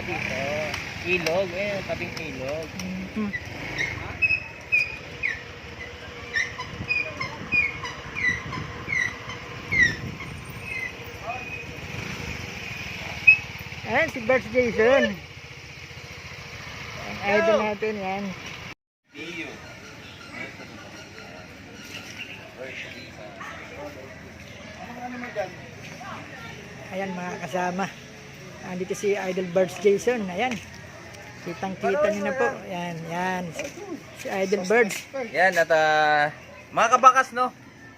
Dito. Ilog. Tabing ilog. Ayan, si Birds Jason. Ang idol natin yan. Ayan mga kasama. Andito si Idol Birds Jason. Ayan. Kitang-kita niyo na po. Ayan, yan. Si Idol Birds. Yan at mga kabakas, no.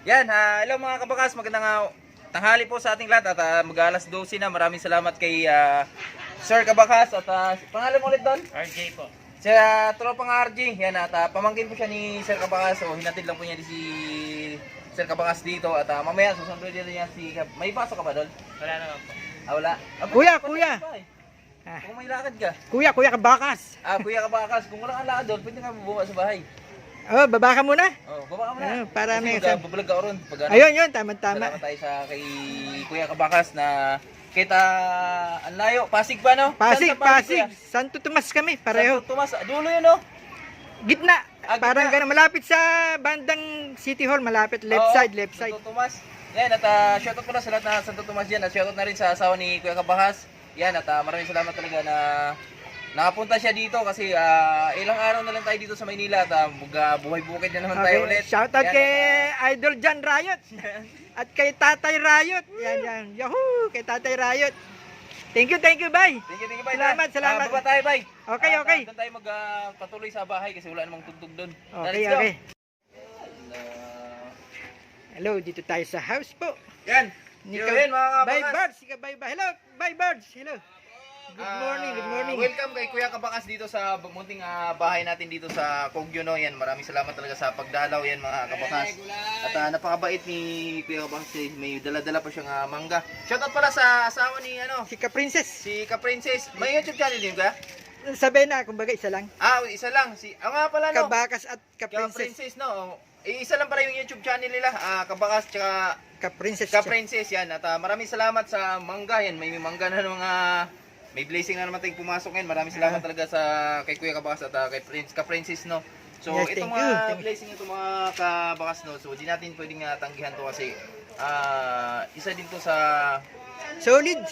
Yan, hello mga kabakas, magandang tanghali po sa ating lahat at mag-alas 12 na. Maraming salamat kay Sir Kabakas at pangalan mo ulit doon? RJ po. Si tropang RJ. Yan at pamangkin po siya ni Sir Kabakas. So hinatid lang po niya si Sir Kabakas dito at mamaya susunod dito niya si may pasok ka ba doon? Wala naman po. Wala. Kuya. Kung may lakad ka. Kuya Kabakas. Kuya Kabakas, kung wala kang lakad doon, pwede ka bubuka sa bahay. Oh, baba ka muna. Baba ka muna. Para may babalag ka ron. Ayun, tama. Salamat tayo sa kay Kuya Kabakas na kita ang layo. Pasig pa, no? Pasig. Kuya? Santo Tomas kami, pareho. Santo Tomas. Dulo yun, no? Gitna. Parang gitna. ganun. Malapit sa bandang City Hall. Malapit. Left side. Santo Tomas. Yan, at shoutout ko na sa lahat na Santo Tomas yan. At shoutout na rin sa asawa ni Kuya Kabakas. Yan, at maraming salamat talaga na nakapunta siya dito kasi ilang araw na lang tayo dito sa Maynila at buhay bukid na naman tayo ulit. Shoutout kay Idol John Riot at kay Tatay Riot. Yan. Yahoo! Kay Tatay Riot. Thank you, bye. Thank you, bye. Salamat. Baba tayo, bye. Okay. Doon tayo magpatuloy sa bahay kasi wala namang tugtog doon. Okay. Hello, dito tayo sa house po. Yan. Yun, mga Bye, kabakas. Birds. Bye. Hello, bye, Birds. Hello. Good morning. Welcome kay Kuya Kabakas dito sa munting bahay natin dito sa Kogyo, no. Yan, maraming salamat talaga sa pagdalaw yan mga kabakas. At napakabait ni Kuya Kabakas, may dala-dala pa siyang mangga. Shoutout pala sa asawa ni Si Ka-Princess. si Ka-Princess. May YouTube channel din ka? Sabi na, kumbaga isa lang. Isa lang. Nga pala, no. Kabakas at Ka-Princess. Ka-Princess, no. Isa lang pala yung YouTube channel nila. Kabakas tsaka Ka-Princess. Yan. At maraming salamat sa mangga. Yan, may mangga na mga may blessing na naman tayong pumasok ngayon. Maraming salamat talaga sa kay Kuya Kabakas at kay Ka-Princess, no. So, Yes, itong thank you. blessing ito mga Kabakas, no. So, di natin pwedeng tanggihan to kasi isa din to sa solid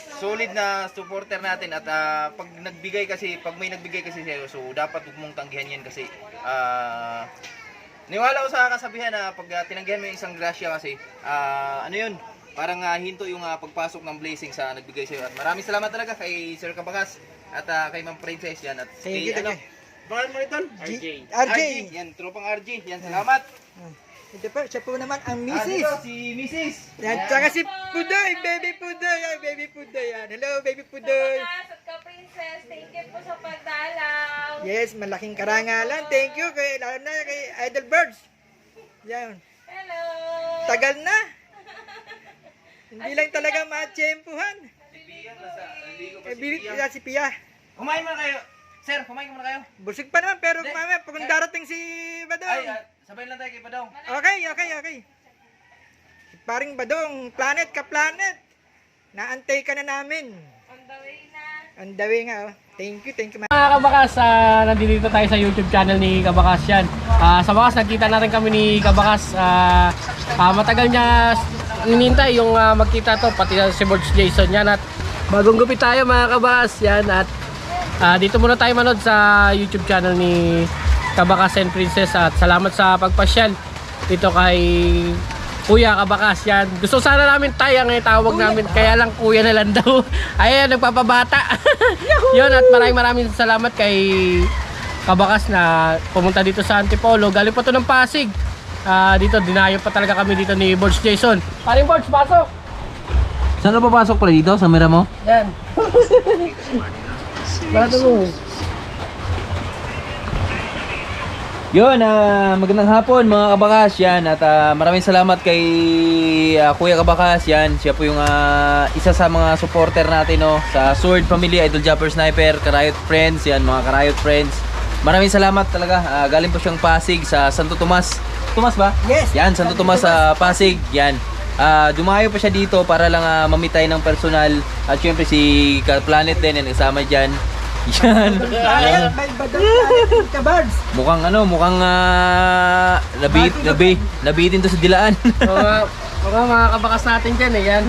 na supporter natin at pag may nagbigay kasi sa'yo, so dapat huwag mong tanggihan yan kasi niwala ko sa kasabihan na pag tinanggihan mo yung isang grasya kasi parang hinto yung pagpasok ng blessing sa nagbigay sa'yo. At maraming salamat talaga kay Sir Kabakas at kay Ma'am Princess yan. At Thank you. Bakit mo ito? RJ. Yan, tropang RJ. Yan, salamat. Ito po, siya po naman ang Dito, Mrs. si Mrs. Yan, tsaka si Pudoy, baby Pudoy. Yan. Hello, baby Pudoy. At Ka-Princess, thank you po sa pagdalaw. Yes, malaking karangalan. Thank you lalo na kay Idol Birds. Yan. Hello. Tagal na. Hindi lang talaga matsyempuhan. Si Pia. Kumain muna kayo. Sir, kumain muna kayo. Busog pa naman, pero mamaya pag darating si Badong. Sabay lang tayo kay Badong. Okay. Paring Badong, planet ka planet. Naantay ka na namin. On the way na. On the way nga, oh. Thank you. Mga Kabakas, nandito tayo sa YouTube channel ni Kabakas yan. Sa wakas, nagkita natin kami ni Kabakas. Matagal niya ninintay yung magkita to, pati si Birds Jason yan. At bagong gupit tayo mga Kabakas yan. At dito muna tayo manood sa YouTube channel ni Kabakas and Princess. At salamat sa pagpasyal dito kay Kuya Kabakas yan. Gusto sana namin tayo ang tawag namin, kaya lang kuya na lang daw. Ayan, nagpapabata. Yun, at maraming salamat kay Kabakas na pumunta dito sa Antipolo. Galing pa to ng Pasig. Dito, dinayo pa talaga kami dito ni Birds Jason. Paring Birds, pasok! Saan ka papasok pala dito? Sa mera mo? Yan. Barato mo. Yun, magandang hapon mga Kabakas yan. At maraming salamat kay Kuya Kabakas yan. Siya po yung isa sa mga supporter natin, no, sa Sword Family, Idol Jumper Sniper, Karayot Friends yan, mga Karayot Friends. maraming salamat talaga. Galing po siyang Pasig sa Santo Tomas. Tomas ba? Yes. Yan, Santo Tomas sa Pasig. Yan. Dumayo pa siya dito para lang mamitay ng personal. At syempre si Planet din yan kasama dyan. Yan. Planet, by Badong Planet, Kabards. Mukhang nabitin to sa dilaan. Mga kabakas natin dyan eh, yan.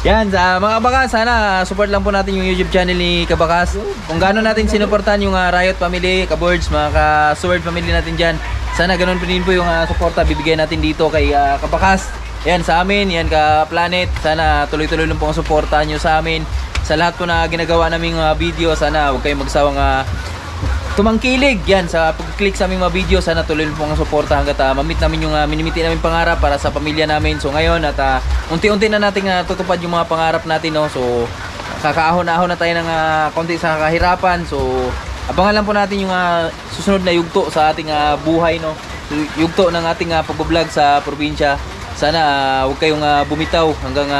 Yan, sa mga kabakas, sana support lang po natin yung YouTube channel ni Kabakas. Kung gaano natin sinuportahan yung Riot family, Kaboards, mga ka-Sword family natin dyan. Sana ganun pa din po yung suporta bibigay natin dito kay Kabakas. Yan, sa amin, yan ka-Planet. Sana tuloy-tuloy lang po ang suportahan nyo sa amin. Sa lahat po na ginagawa naming video, sana huwag kayong magsawang tumangkilig yan sa pag-click sa aming mga video. Sana tuloy po ang suporta hanggat ma-meet namin yung minimiti namin pangarap para sa pamilya namin. So ngayon at unti-unti na nating tutupad yung mga pangarap natin, no? So kakaahon-ahon na tayo ng konti sa kahirapan. So abangan lang po natin yung susunod na yugto sa ating buhay, no? Yugto ng ating pag-vlog sa probinsya. Sana huwag kayong bumitaw hanggang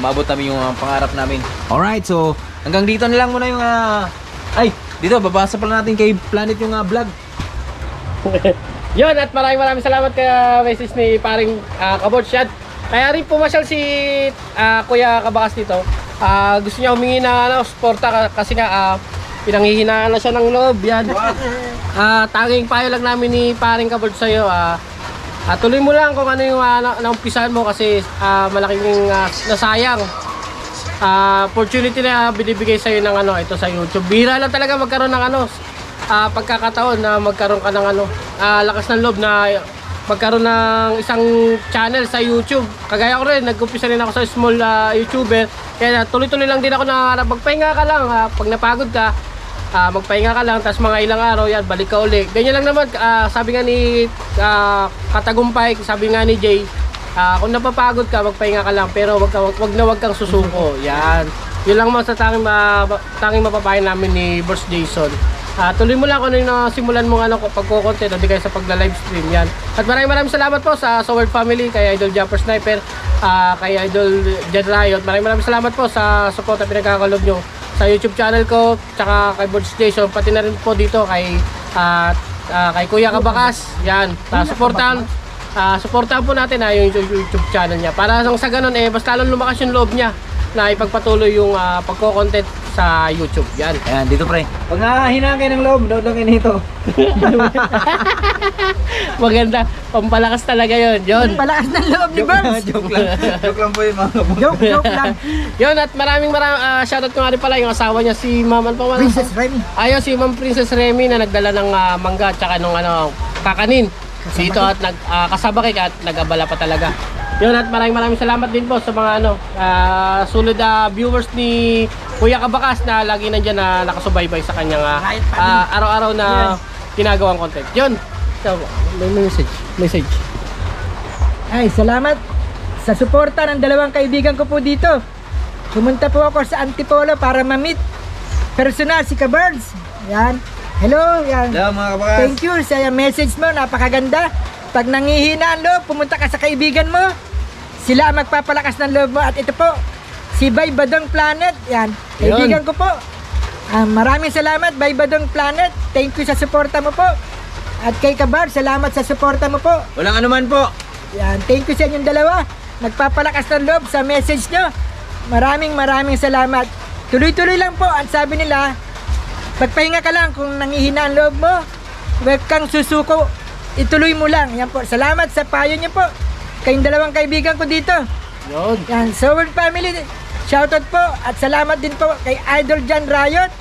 maabot namin yung pangarap namin. Alright, so hanggang dito na lang muna yung dito, babasa pala natin kay Planet yung vlog. Yun, at maraming salamat kay message ni paring Kaboards yan. Kaya rin pumasyal si Kuya Kabakas dito. Gusto niya humingi na suporta kasi nga pinanghihinaan na siya ng loob. Yan. Tanging payo lang namin ni paring Kaboards sa'yo. Tuloy mo lang kung ano yung naumpisahan mo kasi malaking nasayang. Opportunity na binibigay sa'yo ng ito sa YouTube. Bira lang talaga magkaroon ng pagkakataon na magkaroon ka ng lakas ng loob na magkaroon ng isang channel sa YouTube. Kagaya ko rin, nag-umpisa rin ako sa small YouTuber. Kaya tuloy-tuloy lang din ako na magpahinga ka lang. Pag napagod ka, magpahinga ka lang, tapos mga ilang araw yan, balik ka uli. Ganyan lang naman, sabi nga ni Katagumpay, sabi nga ni Jay, kung napapagod ka, magpahinga ka lang, pero wag kang susuko. Yan. Yun lang mga sa tanging mapapayo namin ni Boss Jason. Tuloy mo lang kung ano yung nasimulan mo pagko-content, hindi kayo sa pagla-live stream yan. At maraming salamat po sa Sword family, kay Idol Jumper Sniper, kay Idol Jet Riot. Maraming salamat po sa support na pinagkakalob nyo sa YouTube channel ko, tsaka kay Boss Jason, pati na rin po dito kay Kuya Kabakas. Yan. Supportahan po natin yung YouTube channel niya para sa ganun mas lalong lumakas yung loob niya na ipagpatuloy yung pagko-content sa YouTube. Yan. Ayan, dito pre. Pag nakahinaan kayo ng loob, doon lang nito. Maganda. Pampalakas talaga yun. Yun. Palakas ng loob ni Birds. Joke lang. Joke lang po yun mga kaboards. Joke lang. Yun, at maraming shoutout ko nga rin pala yung asawa niya, si Ma'am Princess Remy. Ayun, si Ma'am Princess Remy na nagdala ng mangga at saka nung kakanin. Dito at kasabakik at nag-abala pa talaga. Yun, at maraming salamat din po sa mga sulit viewers ni Kuya Kabakas na lagi nandiyan na nakasubaybay sa kanyang araw-araw na ginagawang content. Yun. So, may message. Ay, salamat sa suporta ng dalawang kaibigan ko po dito. Pumunta po ako sa Antipolo para ma-meet personal si Kabards. Yan. Hello, yan. Hello mga kabakas. Thank you sa message mo, napakaganda. Pag nangihina ang loob, pumunta ka sa kaibigan mo. Sila ang magpapalakas ng loob mo. At ito po, si Bay Badong Planet. Yan, kaibigan ko po. Maraming salamat, Bay Badong Planet. Thank you sa suporta mo po. At kay Kabar, salamat sa suporta mo po. Walang anuman po. Yan, thank you sa inyong dalawa. Nagpapalakas ng loob sa message nyo. Maraming salamat. Tuloy-tuloy lang po. Ang sabi nila, pagpahinga ka lang kung nangihina ang loob mo. Huwag kang susuko. Ituloy mo lang. Yan po. Salamat sa payo nyo po. Kayong dalawang kaibigan ko dito. Yun. Yan, Sword family. Shoutout po. At salamat din po kay Idol Jan Riot.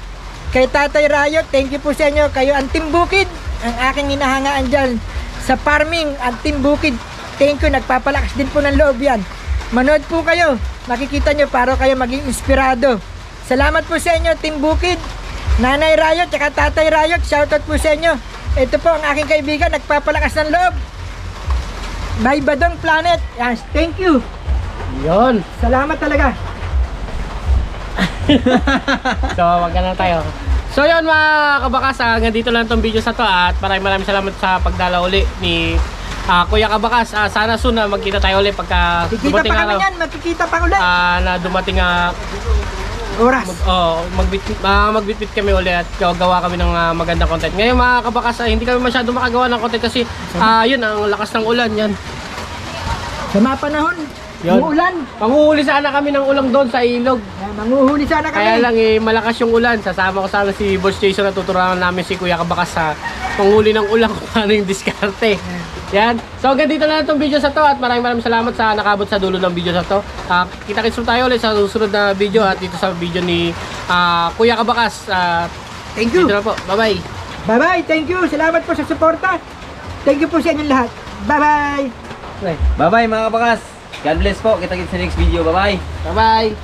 Kay Tatay Riot. Thank you po sa inyo. Kayo ang Team Bukid. Ang aking hinahangaan dyan sa farming. Ang Team Bukid. Thank you. Nagpapalakas din po ng loob yan. Manood po kayo. Makikita nyo para kayo maging inspirado. Salamat po sa inyo, Team Bukid. Nanay Riot, tsaka Tatay Riot. Shoutout po sa inyo. Ito po ang aking kaibigan. Nagpapalakas ng loob. Bay Badong Planet. Yes, thank you. Yun. Salamat talaga. So, wag na tayo. So yun mga kabakas, hanggang dito lang itong video sa to at maraming salamat sa pagdala uli ni Kuya Kabakas. Sana soon na magkita tayo ulit pagka Kikita dumating pa kami araw yan, magkikita pa ulit. na dumating oras. Magbitbit kami ulit at gawa kami ng magandang content. Ngayon mga kabakas, hindi kami masyado makagawa ng content kasi yun, ang lakas ng ulan yan. Sa mga panahon, Yun. uulan. Panguhuli sana kami ng ulang doon sa ilog. Manguhuli sana kami. Kaya lang malakas yung ulan. Sasama ko sana si Boss Jason at tuturuan namin si Kuya Kabakas sa panghuli ng ulang kung paano yung diskarte. Yan. So hanggang dito na itong video sa to at maraming salamat sa nakabot sa dulo ng video sa to. Kita-kits tayo ulit sa susunod na video at dito sa video ni Kuya Kabakas. Thank you. Dito na po. Bye-bye. Bye-bye. Thank you. Salamat po sa suporta. Thank you po sa inyong lahat. Bye-bye. Bye-bye mga kabakas. God bless po. Kita-kits sa next video. Bye-bye. Bye-bye.